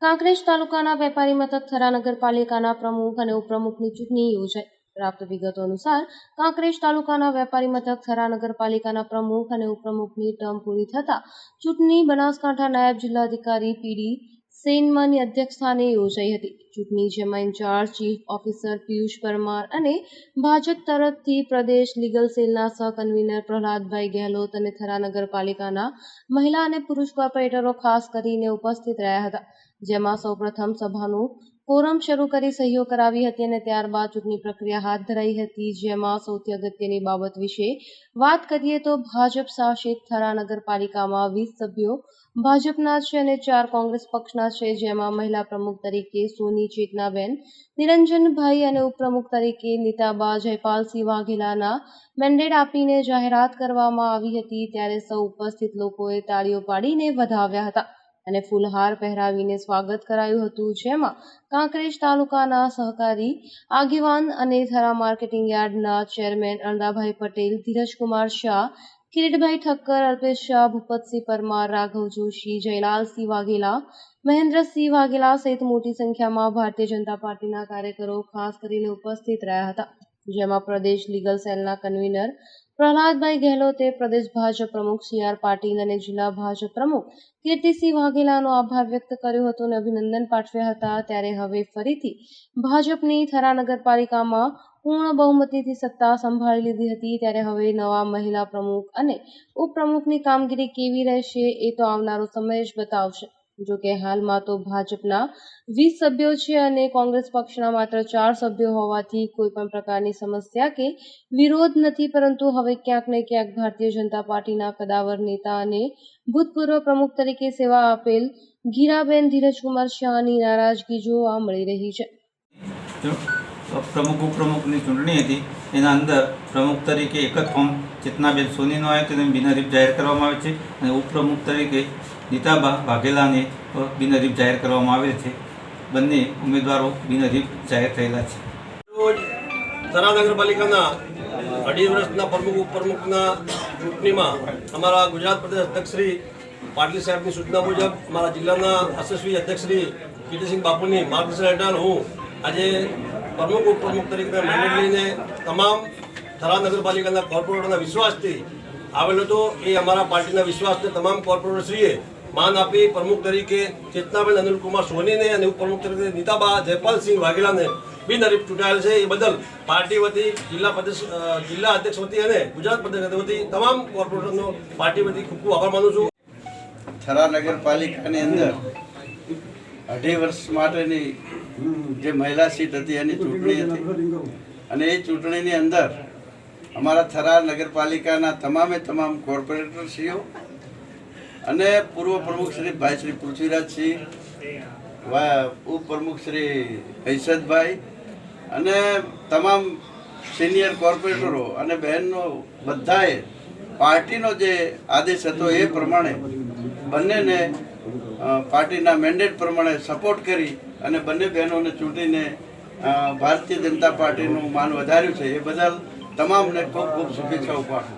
કાંકરેજ તાલુકાના વેપારી મથક થરા નગરપાલિકાના પ્રમુખ અને ઉપપ્રમુખની ચૂંટણી યોજાઈ. પ્રાપ્ત વિગતો અનુસાર કાંકરેજ તાલુકાના વેપારી મથક થરા નગરપાલિકાના પ્રમુખ અને ઉપપ્રમુખની ટર્મ પૂરી થતા ચૂંટણી બનાસકાંઠા નાયબ જિલ્લાધિકારી પીડી સેનમાની અધ્યક્ષસ્થાને યોજાઈ હતી. ચૂંટણી જેમાં incharge chief officer Piyush Parmar અને ભાજપ તરફથી પ્રદેશ લીગલ સેલના સહ કન્વીનર પ્રહલાદભાઈ ગેહલોત અને થરા નગરપાલિકાના મહિલા અને પુરુષ કોર્પોરેટરો ખાસ કરીને ઉપસ્થિત રહ્યા હતા. જેમાં સૌપ્રથમ સભાનું ફોરમ શરૂ કરી સહીઓ કરાવી હતી અને ત્યારબાદ ચૂંટણી પ્રક્રિયા હાથ ધરાઈ હતી. જેમાં સૌથી અગત્યની બાબત વિશે વાત કરીએ તો ભાજપ શાસિત થરા નગરપાલિકામાં 20 સભ્યો ભાજપના છે અને 4 કોંગ્રેસ પક્ષના છે. જેમાં મહિલા પ્રમુખ તરીકે સોની ચેતનાબેન નિરંજનભાઈ અને ઉપપ્રમુખ તરીકે નીતાબા જયપાલસિંહ વાઘેલાના મેન્ડેટ આપીને જાહેરાત કરવામાં આવી હતી. ત્યારે સૌ ઉપસ્થિત લોકોએ તાળીઓ પાડીને વધાવ્યા હતા અને ફૂલહાર પહેરાવીને સ્વાગત કરાયું હતું. જેમાં કાંકરેજ તાલુકાના સહકારી આગેવાન અને થરા માર્કેટિંગ યાર્ડના ચેરમેન અણદાભાઈ પટેલ, ધીરજકુમાર શાહ, કિરીટભાઈ ઠક્કર, અલ્પેશ શાહ, ભૂપતસિંહ પરમાર, રાઘવ જોશી, જયલાલસિંહ વાઘેલા, મહેન્દ્રસિંહ વાઘેલા સહિત મોટી સંખ્યામાં ભારતીય જનતા પાર્ટીના કાર્યકરો ખાસ કરીને ઉપસ્થિત રહ્યા હતા. જેમાં પ્રદેશ લીગલ સેલના કન્વીનર પ્રહલાદભાઈ ગેહલોતે પ્રદેશ ભાજપ પ્રમુખ સી.આર. પાટીલ અને જિલ્લા ભાજપ પ્રમુખ કીર્તિસિંહ વાઘેલાનો આભાર વ્યક્ત કર્યો હતો અને અભિનંદન પાઠવ્યા હતા. ત્યારે હવે ફરીથી ભાજપની થરા નગરપાલિકામાં પૂર્ણ બહુમતીથી સત્તા સંભાળી લીધી હતી. ત્યારે હવે નવા મહિલા પ્રમુખ અને ઉપપ્રમુખની કામગીરી કેવી રહેશે એ તો આવનારો સમય જ બતાવશે. જોકે હાલમાં તો ભાજપના 20 સભ્યો છે અને કોંગ્રેસ પક્ષના માત્ર 4 સભ્યો હોવાથી કોઈ પણ પ્રકારની સમસ્યા કે વિરોધ નથી. પરંતુ હવે ક્યાંક ને ક્યાંક ભારતીય જનતા પાર્ટીના કદાવર નેતા અને ભૂતપૂર્વ પ્રમુખ તરીકે સેવા આપેલ ગીરાબેન ધીરજકુમાર શાહની નારાજગી જોવા મળી રહી છે. પ્રમુખ ઉપપ્રમુખની ચૂંટણી હતી. એના અંદર પ્રમુખ તરીકે એક જ ફોર્મ ચેતનાબેન સોનીનો આવ્યો તેને બિનહરીફ જાહેર કરવામાં આવે છે અને ઉપપ્રમુખ તરીકે નીતાબા વાઘેલાને બિનહરીફ જાહેર કરવામાં આવે છે. બંને ઉમેદવારો બિનહરીફ જાહેર થયેલા છે. રોજ થરા નગરપાલિકાના 2.5 વર્ષના પ્રમુખ ઉપપ્રમુખના ચૂંટણીમાં અમારા ગુજરાત પ્રદેશ અધ્યક્ષ શ્રી પાટીલ સાહેબની સૂચના મુજબ અમારા જિલ્લાના યશસ્વી અધ્યક્ષ શ્રી કીર્તિસિંહ બાપુની માર્ગદર્શન હેઠળ હું આજે પ્રમુખ ઉપપ્રમુખ તરીકે મેન્ડેટ લઈને તમામ થરા નગરપાલિકાના કોર્પોરેટરના વિશ્વાસથી આવેલો હતો. એ અમારા પાર્ટીના વિશ્વાસને તમામ કોર્પોરેટરશ્રીએ માન આપી પ્રમુખ તરીકે ચેતનાબેન અનિલકુમાર સોનીને અને ઉપપ્રમુખ તરીકે નીતાબા જયપાલસિંહ વાઘેલાને બિનહરીફ ચૂંટાયેલ છે. એ બદલ પાર્ટી વતી જિલ્લા અધ્યક્ષ વતી અને ગુજરાત પ્રદેશ વતી તમામ કોર્પોરેટરનો પાર્ટી વતી ખૂબ ખૂબ આભાર માનું છું. થરા નગરપાલિકાની અંદર 2.5 વર્ષ માટેની જે મહિલા સીટ હતી એની ચૂંટણી હતી અને એ ચૂંટણીની અંદર અમારા થરા નગરપાલિકાના તમામ કોર્પોરેટરશ્રીઓ અને પૂર્વ પ્રમુખ શ્રી ભાઈ શ્રી પૃથ્વીરાજસિંહ, ઉપપ્રમુખ શ્રી હૈસદભાઈ અને તમામ સિનિયર કોર્પોરેટરો અને બહેનો બધાએ પાર્ટીનો જે આદેશ હતો એ પ્રમાણે બંનેને પાર્ટીના મેન્ડેટ પ્રમાણે સપોર્ટ કરી અને બંને બહેનોને ચૂંટીને ભારતીય જનતા પાર્ટીનું માન વધાર્યું છે. એ બદલ તમામને ખૂબ ખૂબ શુભેચ્છાઓ પાઠવું.